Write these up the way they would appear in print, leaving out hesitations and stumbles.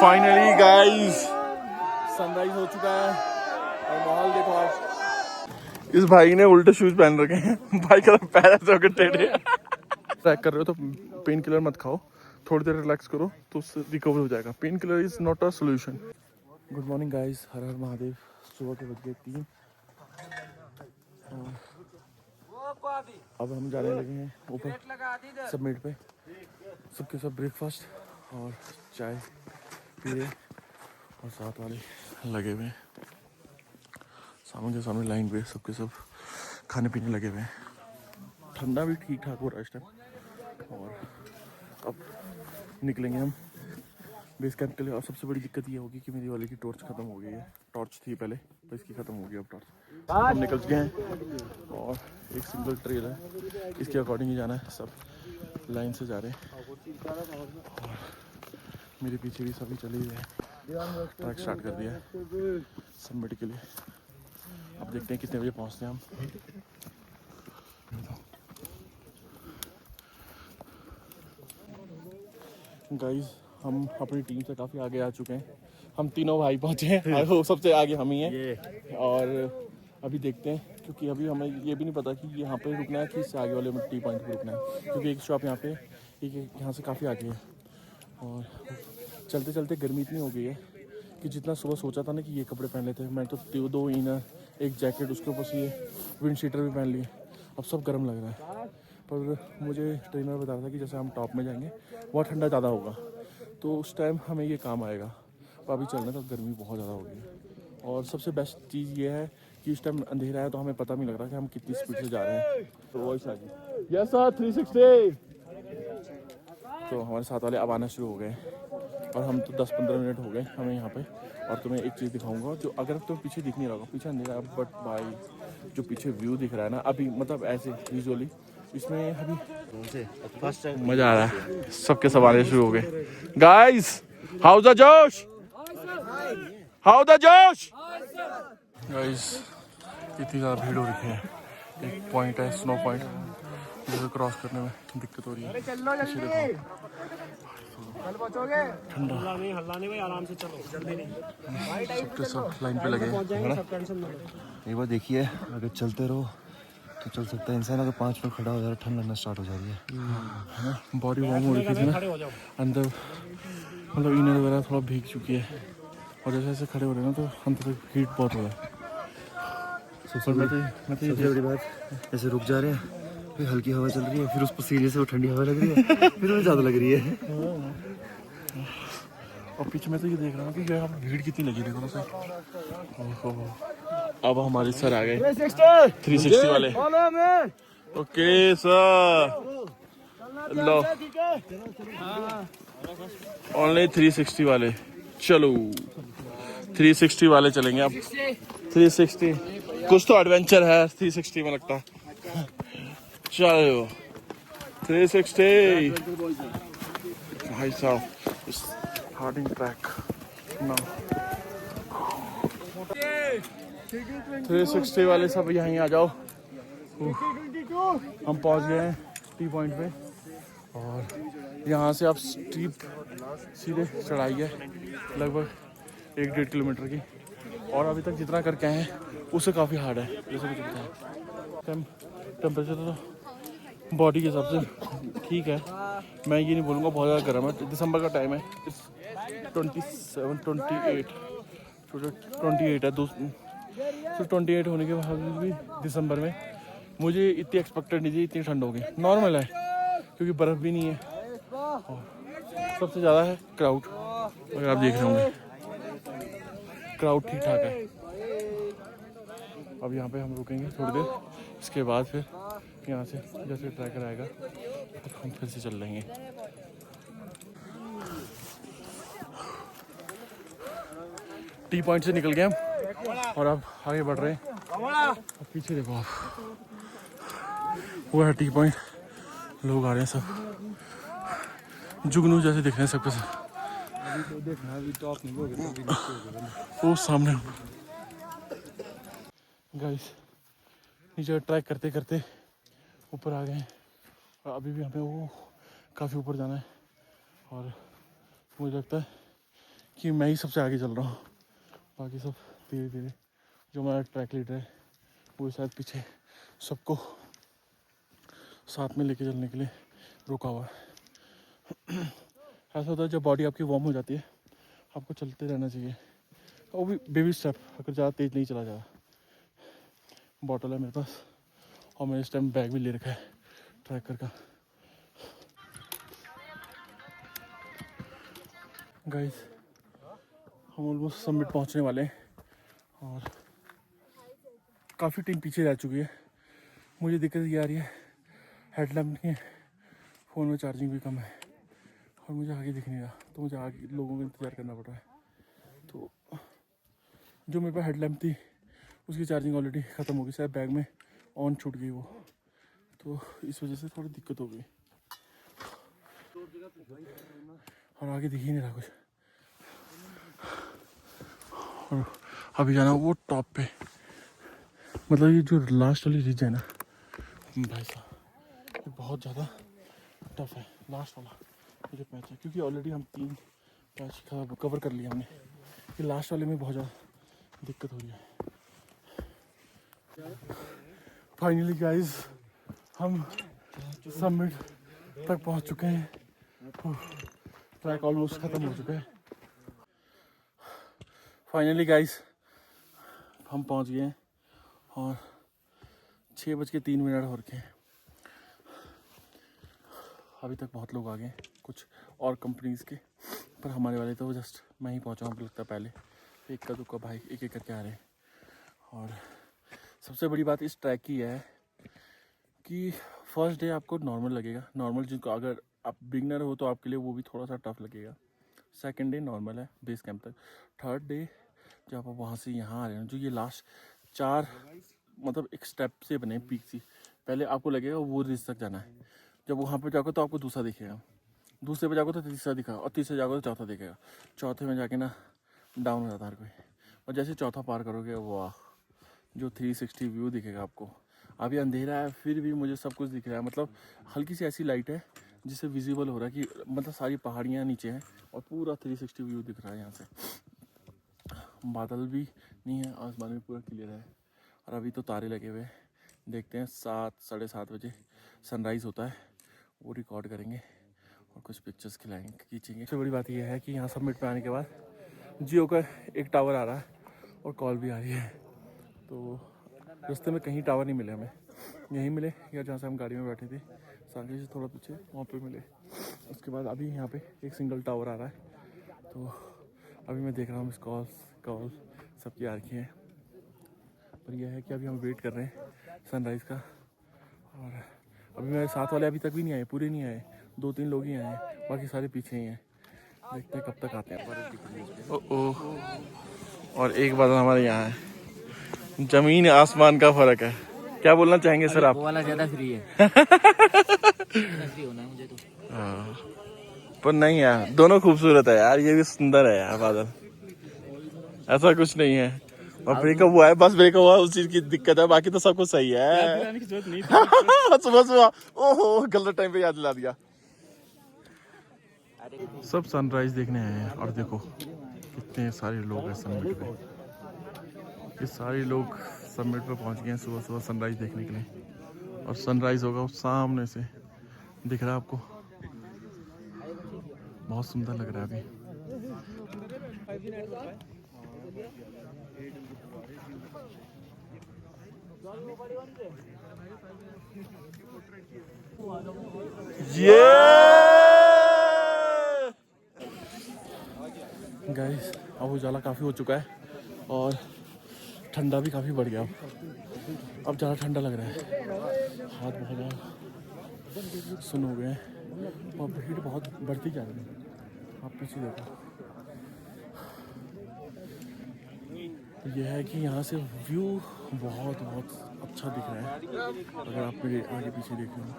Finally guys sunrise हो चुका है और माहौल देखो आप। इस भाई ने उल्टे शूज पहन रखे हैं। भाई का पैर ऐसे होकर टेढ़े। ट्रैक कर रहे हो तो पेन किलर मत खाओ, थोड़ी देर रिलैक्स करो तो उससे रिकवर हो जाएगा। Painkiller is not a solution. Good morning guys, हर हर महादेव। सुबह के बज गए 3। अब हम जाने लगे हैं ऊपर सबमिट पे। सबके सब ब्रेकफास्ट और चाय पी रहे और साथ वाले लगे हुए हैं सामने के सामने लाइन पे। सबके सब खाने पीने लगे हुए हैं। ठंडा भी ठीक ठाक हो रहा है इस टाइम। और अब निकलेंगे हम बेस कैंप के लिए। और सबसे बड़ी दिक्कत ये होगी कि मेरी वाले की टॉर्च खत्म हो गई है। टॉर्च थी पहले तो इसकी खत्म हो गई अब टॉर्च। हम निकल चुके हैं और एक सिंगल ट्रेल है, इसके अकॉर्डिंग ही जाना है। सब लाइन से जा रहे हैं और मेरे पीछे भी सभी चले हुए हैं। ट्रैक स्टार्ट कर दिया है सबमिट के लिए। अब देखते हैं कितने बजे पहुंचते हैं हम। गाइस हम अपनी टीम से काफ़ी आगे आ चुके हैं। हम तीनों भाई पहुंचे हैं और वो सबसे आगे हम ही हैं। और अभी देखते हैं क्योंकि अभी हमें ये भी नहीं पता कि यहाँ पे रुकना है कि इससे आगे वाले टी पॉइंट पे रुकना है, क्योंकि एक स्टॉप यहाँ पे एक यहाँ से काफ़ी आगे है। और चलते चलते गर्मी इतनी हो गई है कि जितना सुबह सोचा था ना कि ये कपड़े पहन लेते हैं, मैं तो 2 इनर एक जैकेट उसके ऊपर से ये विंड शीटर भी पहन लिए। अब सब गर्म लग रहा है। पर मुझे ट्रेनर बता रहा था कि जैसे हम टॉप में जाएंगे बहुत ठंडा ज़्यादा होगा तो उस टाइम हमें ये काम आएगा। तो अभी चलना तो गर्मी बहुत ज़्यादा हो गई है। और सबसे बेस्ट चीज़ ये है कि इस टाइम अंधेरा है तो हमें पता नहीं लग रहा कि हम कितनी स्पीड से जा रहे हैं। तो वॉइस आ गई, यस सर 360। तो हमारे साथ वाले अब आना शुरू हो गए और हम तो 10-15 मिनट हो गए हमें यहाँ पे। और तुम्हें एक चीज़ दिखाऊंगा जो अगर तुम्हें पीछे दिख नहीं रहा होगा, पीछे अंधेरा, बट भाई जो पीछे व्यू दिख रहा है ना अभी, मतलब ऐसे विजुअली इसमें अभी मज़ा आ रहा है। सबके सब आने शुरू हो गए। गाइस हाउ द जोश, हाउ द जोश। गाइस इतनी ज़्यादा भीड़ हो रही है। एक पॉइंट है स्नो पॉइंट, जिसे क्रॉस करने में दिक्कत हो रही है। ठंडा आराम से चलो, जल्दी नहीं। सबके सब लाइन पे लगे हैं। एक बार देखिए, अगर चलते रहो तो चल सकता है इंसान, अगर 5 मिनट खड़ा हो जा रहा है ठंड लगना स्टार्ट हो जा रही है। बॉडी वार्म हो रही थी ना अंदर, मतलब इनर वगैरह थोड़ा भीग चुकी है और जैसे जैसे खड़े हो रहे हैं ना तो अंदर तक हीट बहुत हो रहा है। सबसे बड़ी बात, ऐसे रुक जा रहे हैं, फिर हल्की हवा चल रही है, फिर उस पर सीरियस से वो ठंडी हवा लग रही है, फिर वो ज़्यादा लग रही है। और पीछे मैं तो ये देख रहा हूँ कि यहाँ पे भीड़ कितनी लगी देखो ना। ओहो, अब हमारे सर आ गए 360 वाले। ओके सर, लो ओनली 360 वाले। चलो 360 वाले चलेंगे अब। 360 कुछ तो एडवेंचर है 360 में लगता है। चलो 360 भाई साहब हार्डिंग ट्रैक ना। 360 वाले सब यहीं आ जाओ। हम पहुंच गए हैं टी पॉइंट पे और यहाँ से आप स्टीप सीधे चढ़ाई है लगभग 1-1.5 किलोमीटर की। और अभी तक जितना करके आए हैं उससे काफ़ी हार्ड है। जैसे मुझे बताया टेम्परेचर तो बॉडी के हिसाब से ठीक है, मैं ये नहीं बोलूँगा बहुत ज़्यादा गर्म है। दिसंबर का टाइम है, 28 है। तो 28 होने के बावजूद भी दिसंबर में मुझे इतनी एक्सपेक्टेड नहीं थी इतनी ठंड होगी। नॉर्मल है क्योंकि बर्फ़ भी नहीं है। और सबसे ज़्यादा है क्राउड, अगर आप देख रहे होंगे क्राउड ठीक ठाक है। अब यहाँ पे हम रुकेंगे थोड़ी देर, इसके बाद फिर यहाँ से जैसे ट्रैकर आएगा तो हम फिर से चल लेंगे। टी पॉइंट से निकल गए हम और अब आगे बढ़ रहे हैं। अब पीछे देखो आप, वो है टी पॉइंट, लोग आ रहे हैं सब जुगनू जैसे दिख रहे हैं सबके सब। वो सामने गाइस नीचे ट्रैक करते करते ऊपर आ गए हैं और अभी भी हमें वो काफ़ी ऊपर जाना है। और मुझे लगता है कि मैं ही सबसे आगे चल रहा हूँ, बाकी सब धीरे धीरे। जो हमारा ट्रैक लीडर है वो शायद पीछे सबको साथ में लेके चलने के लिए रुका हुआ है। ऐसा होता है जब बॉडी आपकी वार्म हो जाती है आपको चलते रहना चाहिए, वो भी बेबी स्टेप, अगर ज़्यादा तेज़ नहीं चला जा। बॉटल है मेरे पास और मैंने इस टाइम बैग भी ले रखा है ट्रैकर का। गाइस हम ऑलमोस्ट समिट पहुंचने वाले हैं और काफ़ी टीम पीछे रह चुकी है। मुझे दिक्कत ये आ रही है हेडलैम्प नहीं है, फ़ोन में चार्जिंग भी कम है और मुझे आगे दिख नहीं रहा, तो मुझे आगे लोगों का इंतज़ार करना पड़ रहा है। तो जो मेरे पास हेडलैम्प थी उसकी चार्जिंग ऑलरेडी ख़त्म हो गई, शायद बैग में ऑन छूट गई वो, तो इस वजह से थोड़ी दिक्कत हो गई और आगे दिख ही नहीं रहा कुछ। और अभी जाना वो टॉप पे, मतलब ये जो लास्ट वाली रिज है ना भाई साहब, ये बहुत ज़्यादा टफ है लास्ट वाला ये जो पैच है, क्योंकि ऑलरेडी हम 3 पैच कवर कर लिया हमने। ये लास्ट वाले में बहुत ज़्यादा दिक्कत हो रही है। फाइनली गाइस हम समिट तक पहुंच चुके हैं, ट्रैक ऑलमोस्ट ख़त्म हो चुका है। फाइनली गाइस हम पहुंच गए हैं और 6:03 हो रखे हैं। अभी तक बहुत लोग आ गए हैं, कुछ और कंपनीज़ के, पर हमारे वाले तो जस्ट मैं ही पहुंचा हूँ लगता है पहले। एक का दुक्का भाई एक एक करके आ रहे हैं। और सबसे बड़ी बात इस ट्रैक की है कि फर्स्ट डे आपको नॉर्मल लगेगा, नॉर्मल जिनको अगर आप बिगनर हो तो आपके लिए वो भी थोड़ा सा टफ लगेगा। सेकंड डे नॉर्मल है बेस कैंप तक। थर्ड डे जब आप वहाँ से यहाँ आ रहे हैं, जो ये लास्ट 4 मतलब एक स्टेप से बने पीक सी, पहले आपको लगेगा वो रिज तक जाना है। जब वहाँ पे जाओगे तो आपको दूसरा दिखेगा, दूसरे पे जाओगे तो तीसरा दिखा, और तीसरे जाओगे तो चौथा दिखेगा। चौथे में जाके ना डाउन हो जाता है हर कोई, और जैसे चौथा पार करोगे वाह जो 360 व्यू दिखेगा आपको। अभी अंधेरा है फिर भी मुझे सब कुछ दिख रहा है, मतलब हल्की सी ऐसी लाइट है जिससे विजिबल हो रहा है कि मतलब सारी पहाड़ियाँ नीचे हैं और पूरा 360 व्यू दिख रहा है यहाँ से। बादल भी नहीं है, आसमान भी पूरा क्लियर है। और अभी तो तारे लगे हुए हैं, देखते हैं 7 साढ़े 7 बजे सनराइज़ होता है, वो रिकॉर्ड करेंगे और कुछ पिक्चर्स खींचेंगे। सबसे बड़ी बात यह है कि यहाँ समिट पे आने के बाद जियो का एक टावर आ रहा है और कॉल भी आ रही है। तो रास्ते में कहीं टावर नहीं मिले हमें, यहीं मिले या जहाँ से हम गाड़ी में बैठे थे सांगे से थोड़ा पीछे वहाँ पे मिले। उसके बाद अभी यहाँ पे एक सिंगल टावर आ रहा है, तो अभी मैं देख रहा हूँ कॉल सबकी आ रखी है। पर यह है कि अभी हम वेट कर रहे हैं सनराइज़ का। और अभी मेरे साथ वाले अभी तक भी नहीं आए, पूरे नहीं आए, 2-3 लोग ही आए हैं, बाकी सारे पीछे ही हैं। देखते हैं कब तक आते हैं। ओह और एक बात हमारे यहाँ है, जमीन आसमान का फर्क है। क्या बोलना चाहेंगे सर आप? वो वाला ज्यादा फ्री है। फ्री होना है मुझे तो। हाँ पर नहीं यार, दोनों खूबसूरत है यार, ये भी सुंदर है यार बादल, ऐसा कुछ नहीं है। और ब्रेकअप हुआ है, बस ब्रेकअप हुआ उस चीज की दिक्कत है, बाकी तो सब कुछ सही है। सुबह ओहो गलत टाइम पे याद दिला दिया। सब सनराइज देखने आए हैं और देखो कितने सारे लोग हैं समिट पे। ये सारे लोग समिट पे पहुंच गए हैं सुबह सुबह सनराइज देखने के लिए। और सनराइज होगा उस सामने से दिख रहा है आपको, बहुत सुंदर लग रहा है अभी। ये गाइस अब उजाला काफ़ी हो चुका है और ठंडा भी काफ़ी बढ़ गया। अब ज़्यादा ठंडा लग रहा है, हाथ बहुत ज़्यादा सुन हो गए हैं और भीड़ बहुत बढ़ती जा रही है। आप पीछे देखो, यह है कि यहाँ से व्यू बहुत अच्छा दिख रहा है अगर आप मेरे आगे पीछे देख रहे हो।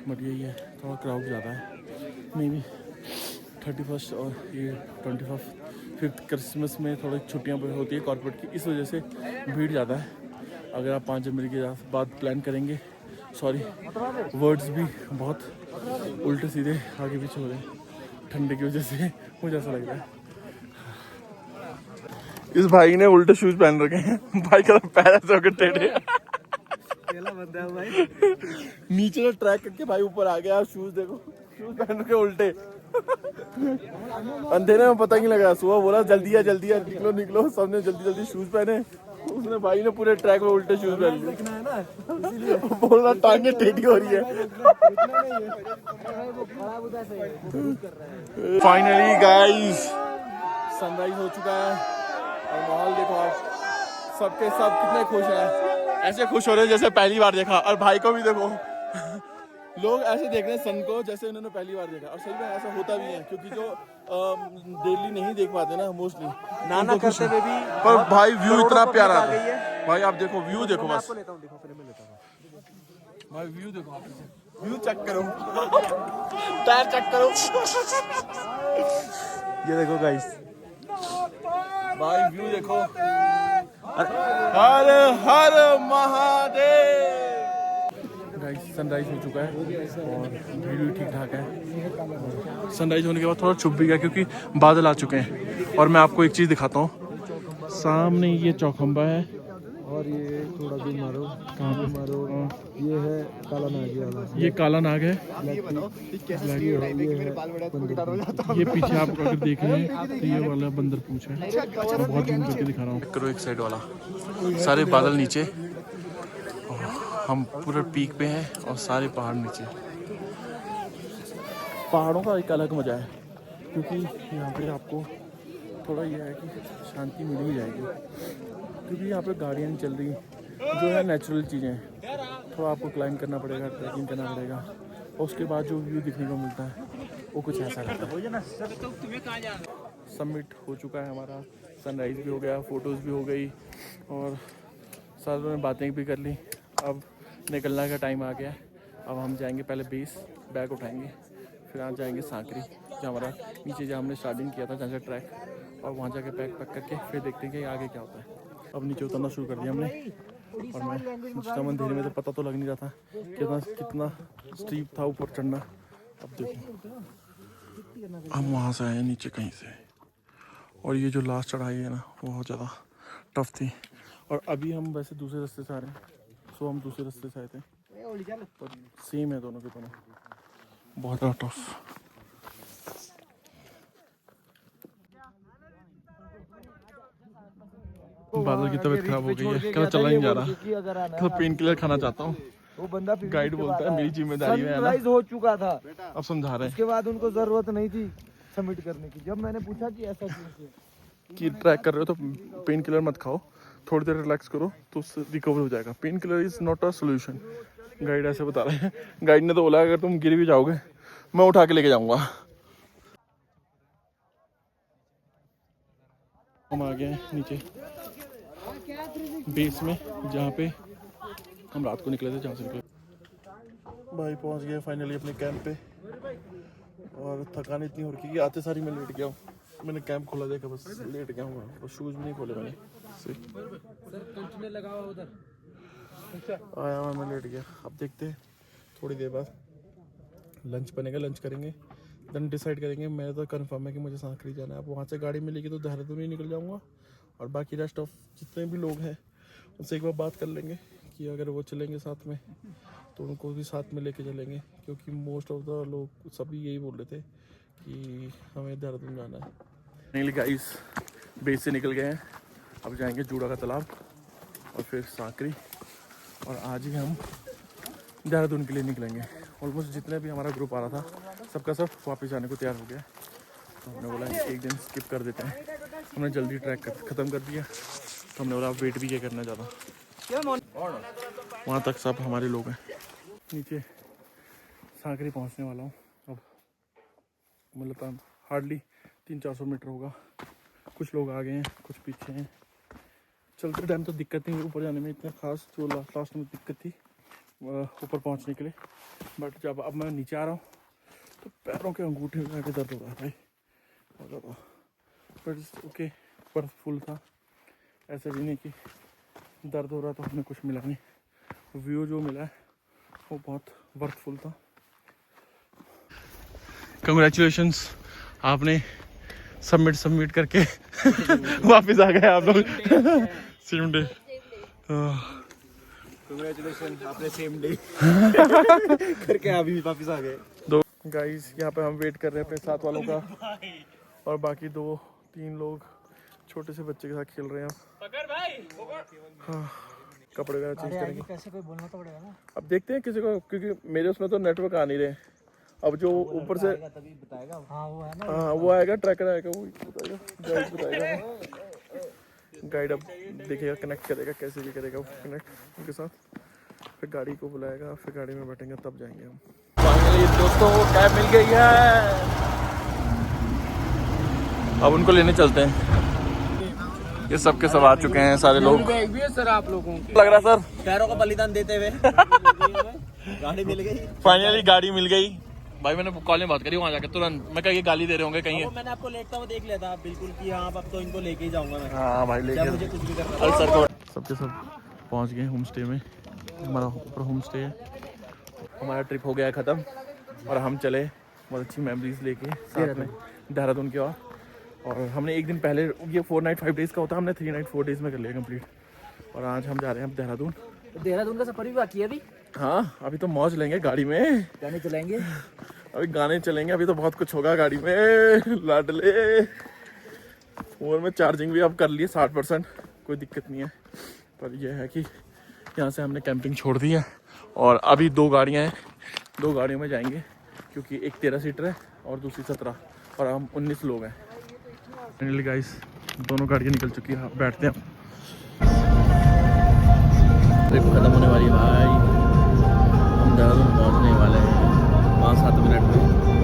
बट यही है थोड़ा क्राउड ज़्यादा है, मे बी 31 और ये 25 क्रिसमस में थोड़ी छुट्टियाँ होती है कॉर्पोरेट की, इस वजह से भीड़ ज़्यादा है। अगर आप 5 जनवरी के बाद प्लान करेंगे, सॉरी वर्ड्स भी बहुत उल्टे सीधे आगे पीछे हो रहे हैं ठंडे की वजह से, मुझे ऐसा लग रहा है। इस भाई ने उल्टे शूज पहन रखे हैं, भाई का पैर ऐसे होकर टेढ़े। पहला बंदा है भाई। नीचे से ट्रैक करके भाई ऊपर आ गया। शूज देखो, शूज पहन के उल्टे। अंधेरे में पता नहीं लगा। सुबह बोला जल्दी है निकलो निकलो, सबने जल्दी जल्दी शूज पहने। उसने भाई ने पूरे ट्रैक में उल्टे शूज पहन लिए। बोल रहा टांगे टेढ़ी हो रही है। फाइनली गाइस सनराइज हो चुका है और माहौल देखो आप, सबके सब कितने खुश हैं। ऐसे खुश हो रहे हैं जैसे पहली बार देखा। और भाई को भी देखो, लोग ऐसे देख रहे हैं सन को जैसे उन्होंने पहली बार देखा। और सही में ऐसा होता भी है, क्योंकि जो डेली नहीं देख पाते ना मोस्टली, नाना करते हुए भी पर भाई व्यू इतना प्यारा है। भाई आप देखो व्यू देखो, बस भाई व्यू देखो, व्यू चेक करो, टायर चेक करो। ये देखो गाइस, भाई व्यू देखो। हर हर महादेव। गाइस सनराइज हो चुका है और व्यू ठीक ठाक है। सनराइज होने के बाद थोड़ा छुप भी गया क्योंकि बादल आ चुके हैं। और मैं आपको एक चीज़ दिखाता हूँ, सामने ये चौखंबा है और ये थोड़ा दूर मारो, कहाँ पे मारो, ये है काला नाग वाला, ये काला नाग है। ये पीछे आप अगर देख रहे हैं तो ये वाला बंदर पूछ है। मैं बहुत जूम करके दिखा रहा हूँ। करो एक साइड वाला, सारे बादल नीचे, हम पूरे पीक पे हैं और सारे पहाड़ नीचे। पहाड़ों का एक अलग मजा है, क्योंकि यहाँ पे आपको थोड़ा यह है कि शांति मिल ही जाएगी, क्योंकि यहाँ पे गाड़ियाँ नहीं चल रही, जो है नेचुरल चीज़ें हैं। थोड़ा आपको क्लाइंब करना पड़ेगा, ट्रैकिंग करना पड़ेगा, और उसके बाद जो व्यू दिखने को मिलता है वो कुछ ऐसा रहता है। सबमिट हो चुका है हमारा, सनराइज़ भी हो गया, फ़ोटोज़ भी हो गई और सारों ने बातें भी कर ली। अब निकलने का टाइम आ गया है। अब हम जाएंगे पहले बेस, बैग उठाएंगे, फिर आज जाएंगे सांकरी, जहाँ हमारा नीचे जहाँ हमने स्टार्टिंग किया था, जहाँ से ट्रैक, और वहाँ जाके बैग पैक करके फिर देखते हैं कि आगे क्या होता है। अब नीचे उतरना शुरू कर दिया हमने, और मैं जितना अंधेरे में तो पता तो लग नहीं रहा था कितना स्टीप था ऊपर चढ़ना। अब देखो हम वहाँ से आए नीचे कहीं से, और ये जो लास्ट चढ़ाई है ना वो बहुत ज़्यादा टफ थी। और अभी हम वैसे दूसरे रास्ते से आ रहे हैं, सो हम दूसरे रास्ते से आए थे, पर सेम है दोनों के दोनों, बहुत ज़्यादा टफ। बादल की तबीयत खराब हो गई है, कहना चला नहीं जा रहा, तो पेन किलर खाना चाहता हूँ। वो बंदा गाइड बोलता है मेरी जिम्मेदारी है ना। सनराइज हो चुका था, अब समझा रहे उसके बाद उनको जरूरत नहीं थी सबमिट करने की। जब मैंने पूछा कि ऐसा क्यों हैं कि ट्रैक कर रहे हो तो पेन किलर मत खाओ, थोड़ी देर रिलैक्स करो तो उससे रिकवर हो जाएगा। Pain killer is not a solution, guide ऐसे बता रहे हैं। गाइड ने तो बोला अगर तुम गिर भी जाओगे मैं उठा के लेके जाऊँगा। हम आ गए हैं नीचे बेस में, जहाँ पे हम रात को निकले थे, जहाँ से निकले। भाई पहुँच गए फाइनली अपने कैंप पे, और थकान इतनी हो रही है कि आते सारी मैं लेट गया हूँ। मैंने कैंप खोला देखा, बस लेट गया हूँ, और शूज़ भी नहीं खोले मैंने। आया हुआ मैं लेट गया। अब देखते हैं थोड़ी देर बाद लंच बनेगा, लंच करेंगे, देन डिसाइड करेंगे। मैं तो कंफर्म है कि मुझे सांकरी जाना है। अब वहाँ से गाड़ी मिलेगी तो देहरादून ही निकल जाऊँगा, और बाकी रेस्ट ऑफ जितने भी लोग हैं उनसे एक बार बात कर लेंगे कि अगर वो चलेंगे साथ में तो उनको भी साथ में लेके चलेंगे, क्योंकि मोस्ट ऑफ द लोग सभी यही बोल रहे थे कि हमें देहरादून जाना है। फाइनली गाइस बेस से निकल गए हैं, अब जाएंगे जूड़ा का तालाब और फिर सांकरी, और आज ही हम देहरादून के लिए निकलेंगे। ऑलमोस्ट जितने भी हमारा ग्रुप आ रहा था सबका सब वापस जाने को तैयार हो गया, तो हमने बोला एक दिन स्किप कर देते हैं। हमने जल्दी ट्रैक ख़त्म कर दिया, तो हमने बोला वेट भी क्या करना ज़्यादा। वहाँ तक सब हमारे लोग हैं। नीचे सांकरी पहुँचने वाला हूँ अब, मतलब हार्डली 300-400 मीटर होगा। कुछ लोग आ गए हैं, कुछ पीछे हैं। चलते टाइम तो दिक्कत नहीं हुई ऊपर जाने में, इतना खास जो लास्ट में दिक्कत थी ऊपर पहुंचने के लिए, बट जब अब मैं नीचे आ रहा हूँ तो पैरों के अंगूठे में आके दर्द हो रहा है भाई, बहुत ज़्यादा। बट ओके, बर्फ फुल था, ऐसे भी नहीं कि दर्द हो रहा तो हमें कुछ मिला नहीं। व्यू जो मिला है वो बहुत वर्थफुल था। कंग्रेचुलेशंस, आपने सबमिट करके वापस आ गए आप लोग सेम डे। कांग्रेचुलेशन, आपने सेम डे करके अभी वापस आ गए। दो गाइस यहाँ पे हम वेट कर रहे हैं अपने साथ वालों का, और बाकी 2-3 लोग छोटे से बच्चे के साथ खेल रहे हैं। हाँ, कपड़े वगैरह चेंज करेंगे। कैसे कोई बोलना तो पड़ेगा ना। अब देखते हैं किसी को, क्योंकि मेरे उसमें तो नेटवर्क आ नहीं रहे। अब जो ऊपर से तभी बताएगा। हाँ वो है ना। हाँ वो आएगा, ट्रैकर आएगा, वो बताएगा, गाइड बताएगा। गाइड अब देखेगा, कनेक्ट करेगा, कैसे भी करेगा वो कनेक्ट उनके साथ, फिर गाड़ी को बुलाएगा, फिर गाड़ी में बैठेंगे, तब जाएंगे हम। फाइनली दोस्तों कैब मिल गई है, अब उनको लेने चलते हैं। ये सब के सब आ चुके हैं सारे लोग। भी है सर आप लोगों के लग रहा सर पैरों का बलिदान देते हुए गाड़ी मिल गई। फाइनली गाड़ी मिल गई। भाई मैंने कॉल में बात करी वहाँ जाकर तुरंत, मैं कहीं गाली दे रहे होंगे कहीं। मैंने आपको लेटता हुआ देख लिया था बिल्कुल कि हाँ अब तो इनको लेके ही जाऊंगा मैं। हाँ भाई लेके मुझे कुछ भी करना अरे सर को सबके सब पहुँच गए होम स्टे में। हमारा ऊपर होम स्टे है। हमारा ट्रिप हो गया ख़त्म और हम चले बहुत अच्छी मेमोरीज लेके साथ में देहरादून की ओर। और हमने एक दिन पहले, ये 4 नाइट 5 डेज़ का होता है, हमने 3 नाइट 4 डेज़ में कर लिया कंप्लीट। और आज हम जा रहे हैं अब देहरादून। देहरादून का सफर भी बाकी है अभी। हाँ अभी तो मौज लेंगे गाड़ी में, गाने चलाएंगे अभी गाने चलेंगे, अभी तो बहुत कुछ होगा गाड़ी में लाडले। फोन में चार्जिंग भी अब कर लिए 60%, कोई दिक्कत नहीं है। पर यह है कि यहाँ से हमने कैंपिंग छोड़ दी है और अभी 2 गाड़ियाँ हैं, 2 गाड़ियों में जाएंगे, क्योंकि एक 13 सीटर है और दूसरी 17, और हम 19 लोग हैं। फाइनली गाइस दोनों गाड़ियाँ निकल चुकी है, आप बैठते हैं। ट्रिप खत्म होने वाली है भाई, हम देहरादून पहुँचने वाले हैं 5-7 मिनट में।